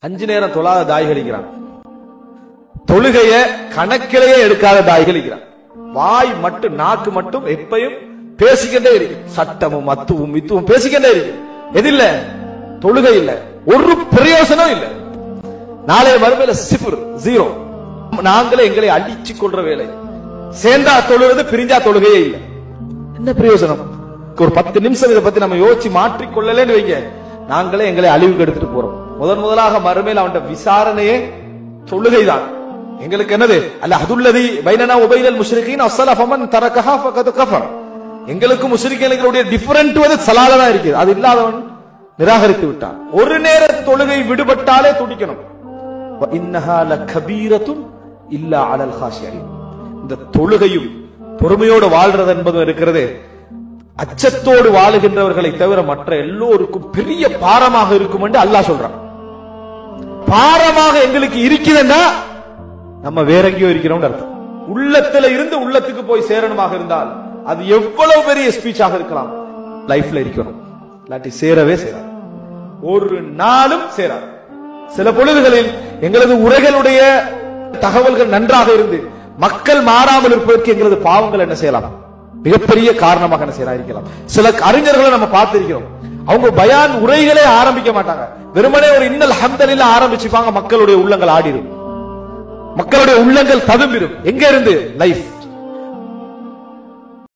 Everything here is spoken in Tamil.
5 நேரம் தொழாத தாய்கள் இருக்கிறான். தொழுகைய கணக்கிலேயே எடுக்காத தாய்கள் இருக்கிறான். வாய் மட்டும் நாக்கு மட்டும் எப்பயும் பேசிக்கிட்டே இருக்கு. சட்டமும் மத்துவும் மித்துவும் பேசிக்கிட்டே இருக்கு. எது இல்ல? தொழுகை இல்ல. ஒரு பிரயோசனம் இல்ல. நாளைய மறுமையில 0. நாங்களே எங்களை அடிச்சு கொள்ற வேலை. சேர்ந்தா தொழுவது, பிரிஞ்சா தொழுகையே இல்ல. என்ன பிரயோசனம்? ஒரு 10 நிமிஷம் இதை பத்தி நம்ம யோசிச்சு மாற்றிக்கொள்ளலன்னு வைங்க, நாங்களே எங்களை அழிவுக்கு எடுத்துட்டு போறோம். முதலாக மறுமையில் அவன் விசாரணையே தொழுகைதான். எங்களுக்கு என்னது? அல்ல அதுல்லதி பைனனா உபைனல் முஷ்ரிகீன் அஸ்ஸலா ஃபமன் தரகஹா ஃபகத் கஃபர். எங்களுக்கு முஷ்ரிக்கீன்களுடைய டிஃபரண்ட் வந்து ஸலால தான் இருக்குது. அது இல்லாதவன் நிராகரித்து விட்டான். ஒரு நேர தொழுகை விடுபட்டாலே துடிக்கணும். வ இன்னஹா லகபீரத்துன் இல்லா அலல் காஷியீன். இந்த தொழுகையும் பொறுமையோடு வாழ்றது என்பது இருக்கிறது, அச்சத்தோடு வாழுகின்றவர்களை தவிர மற்ற எல்லோருக்கும் பெரிய பாரமாக இருக்கும் என்று அல்லாஹ் சொல்றான். பாரமாக எங்களுக்கு இருக்குதுன்னா நம்ம வேற எங்கேயோ இருக்கிறோம் அர்த்தம். உள்ளத்துல இருந்து உள்ளத்துக்கு போய் சேரணுமாக இருந்தால் அது எவ்வளவு பெரிய ஸ்பீச்சாக இருக்கலாம், லைஃப்ல இருக்கணும். இல்லாட்டி சேரவே சேராது, ஒரு நாளும் சேராது. சில பொழுதுகளில் எங்களது உரைகளுடைய தகவல்கள் நன்றாக இருந்து மக்கள் மாறாமல் இருப்பதற்கு எங்களது பாவங்கள் என்ன செய்யலாம், மிகப்பெரிய காரணமாக என்ன செய்யலாம் இருக்கலாம். சில அறிஞர்களை நம்ம பார்த்திருக்கிறோம், அவங்க பயான் உரைகளே ஆரம்பிக்க மாட்டாங்க, வெறுமனே ஒரு இன்னல் ஹம்தலில்லாஹ் ஆரம்பிச்சுப்பாங்க. மக்களுடைய உள்ளங்கள் ஆடிடும், மக்களுடைய உள்ளங்கள் ததும்பிடும். எங்க இருந்து? லைஃப்.